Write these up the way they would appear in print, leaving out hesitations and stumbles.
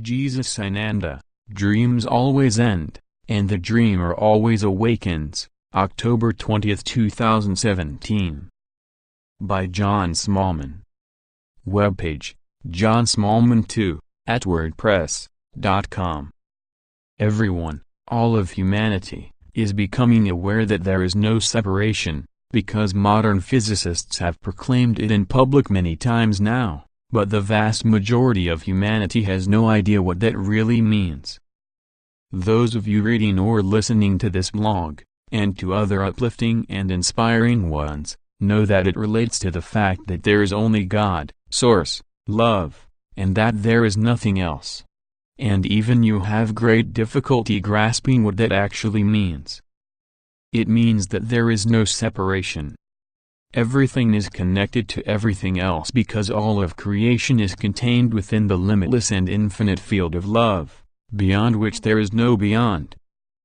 Jesus Sananda, dreams always end, and the dreamer always awakens. October 20, 2017. By John Smallman. Webpage, johnsmallman2, @wordpress.com. Everyone, all of humanity, is becoming aware that there is no separation, because modern physicists have proclaimed it in public many times now, but the vast majority of humanity has no idea what that really means. Those of you reading or listening to this blog, and to other uplifting and inspiring ones, know that it relates to the fact that there is only God, Source, Love, and that there is nothing else. And even you have great difficulty grasping what that actually means. It means that there is no separation. Everything is connected to everything else because all of creation is contained within the limitless and infinite field of love, beyond which there is no beyond.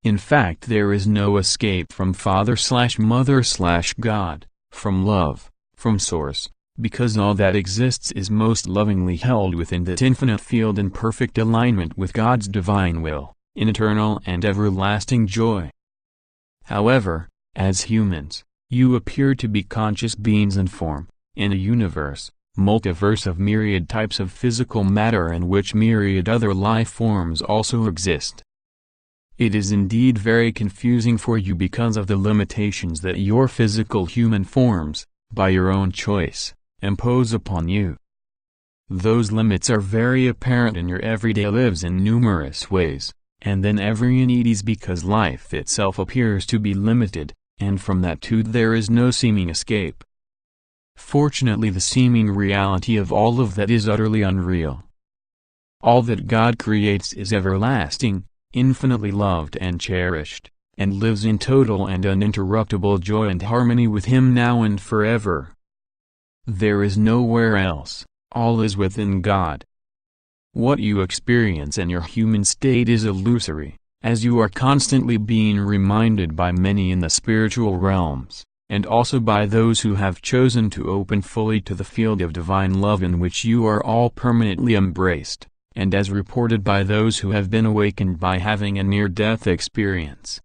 In fact, there is no escape from Father/Mother/God, from love, from Source, because all that exists is most lovingly held within that infinite field in perfect alignment with God's divine will, in eternal and everlasting joy. However, as humans, you appear to be conscious beings in form, in a universe, multiverse of myriad types of physical matter in which myriad other life forms also exist. It is indeed very confusing for you because of the limitations that your physical human forms, by your own choice, impose upon you. Those limits are very apparent in your everyday lives in numerous ways, and then every unease because life itself appears to be limited, and from that too there is no seeming escape. Fortunately, the seeming reality of all of that is utterly unreal. All that God creates is everlasting, infinitely loved and cherished, and lives in total and uninterruptible joy and harmony with Him now and forever. There is nowhere else, all is within God. What you experience in your human state is illusory, as you are constantly being reminded by many in the spiritual realms, and also by those who have chosen to open fully to the field of divine love in which you are all permanently embraced, and as reported by those who have been awakened by having a near-death experience.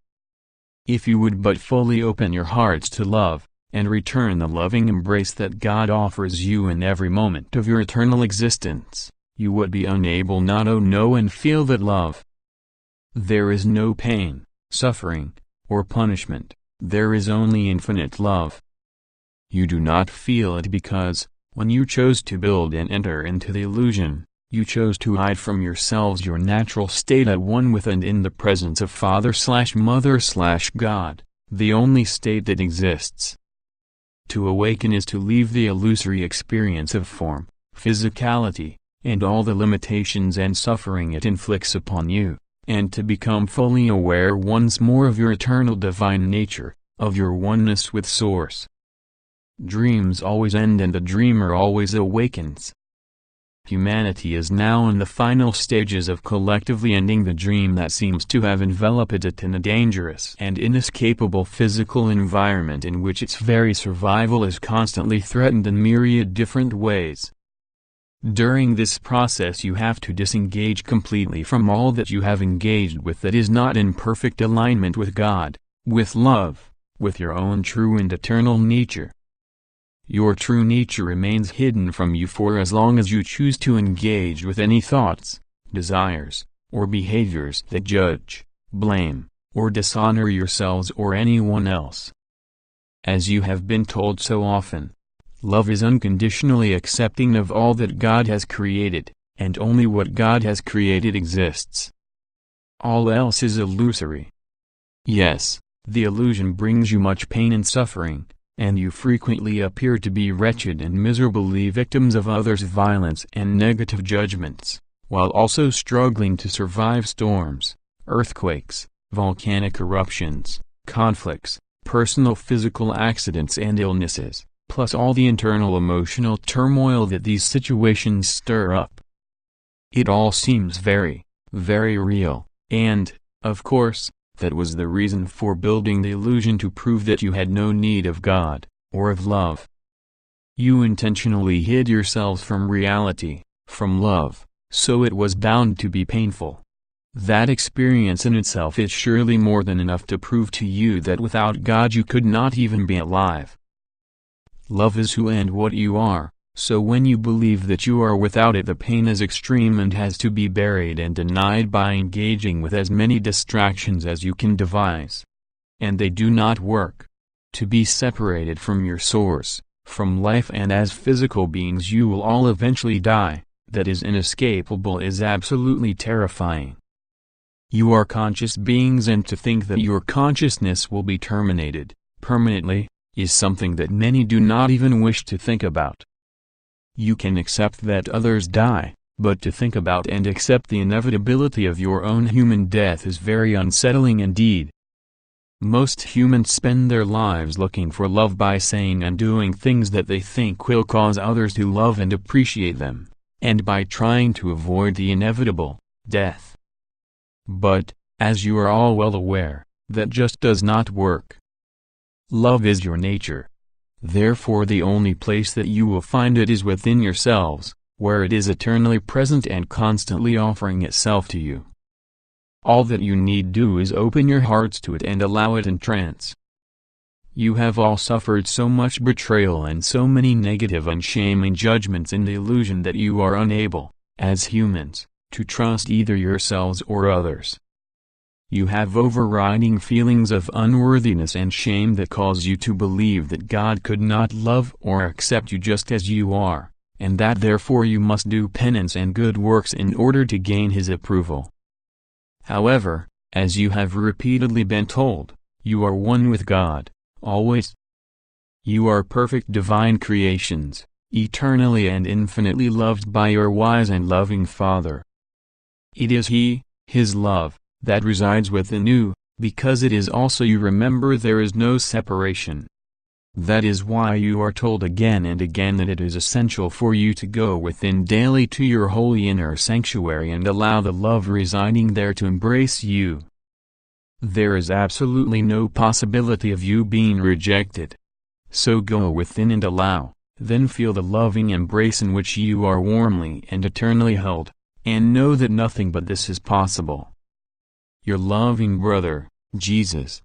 If you would but fully open your hearts to love, and return the loving embrace that God offers you in every moment of your eternal existence, you would be unable not to know and feel that love. There is no pain, suffering, or punishment, there is only infinite love. You do not feel it because, when you chose to build and enter into the illusion, you chose to hide from yourselves your natural state at one with and in the presence of Father/Mother/God, the only state that exists. To awaken is to leave the illusory experience of form, physicality, and all the limitations and suffering it inflicts upon you, and to become fully aware once more of your eternal divine nature, of your oneness with Source. Dreams always end and the dreamer always awakens. Humanity is now in the final stages of collectively ending the dream that seems to have enveloped it in a dangerous and inescapable physical environment in which its very survival is constantly threatened in myriad different ways. During this process you have to disengage completely from all that you have engaged with that is not in perfect alignment with God, with love, with your own true and eternal nature. Your true nature remains hidden from you for as long as you choose to engage with any thoughts, desires, or behaviors that judge, blame, or dishonor yourselves or anyone else. As you have been told so often, love is unconditionally accepting of all that God has created, and only what God has created exists. All else is illusory. Yes, the illusion brings you much pain and suffering, and you frequently appear to be wretched and miserably victims of others' violence and negative judgments, while also struggling to survive storms, earthquakes, volcanic eruptions, conflicts, personal physical accidents and illnesses, plus all the internal emotional turmoil that these situations stir up. It all seems very, very real, and, of course, that was the reason for building the illusion to prove that you had no need of God, or of love. You intentionally hid yourselves from reality, from love, so it was bound to be painful. That experience in itself is surely more than enough to prove to you that without God you could not even be alive. Love is who and what you are, so when you believe that you are without it, the pain is extreme and has to be buried and denied by engaging with as many distractions as you can devise. And they do not work. To be separated from your source, from life, and as physical beings you will all eventually die, that is inescapable, is absolutely terrifying. You are conscious beings, and to think that your consciousness will be terminated, permanently, is something that many do not even wish to think about. You can accept that others die, but to think about and accept the inevitability of your own human death is very unsettling indeed. Most humans spend their lives looking for love by saying and doing things that they think will cause others to love and appreciate them, and by trying to avoid the inevitable, death. But, as you are all well aware, that just does not work. Love is your nature. Therefore the only place that you will find it is within yourselves, where it is eternally present and constantly offering itself to you. All that you need do is open your hearts to it and allow it in trance. You have all suffered so much betrayal and so many negative and shaming judgments in the illusion that you are unable, as humans, to trust either yourselves or others. You have overriding feelings of unworthiness and shame that cause you to believe that God could not love or accept you just as you are, and that therefore you must do penance and good works in order to gain His approval. However, as you have repeatedly been told, you are one with God, always. You are perfect divine creations, eternally and infinitely loved by your wise and loving Father. It is He, His love, that resides within you, because it is also you. Remember, there is no separation. That is why you are told again and again that it is essential for you to go within daily to your holy inner sanctuary and allow the love residing there to embrace you. There is absolutely no possibility of you being rejected. So go within and allow, then feel the loving embrace in which you are warmly and eternally held, and know that nothing but this is possible. Your loving brother, Jesus.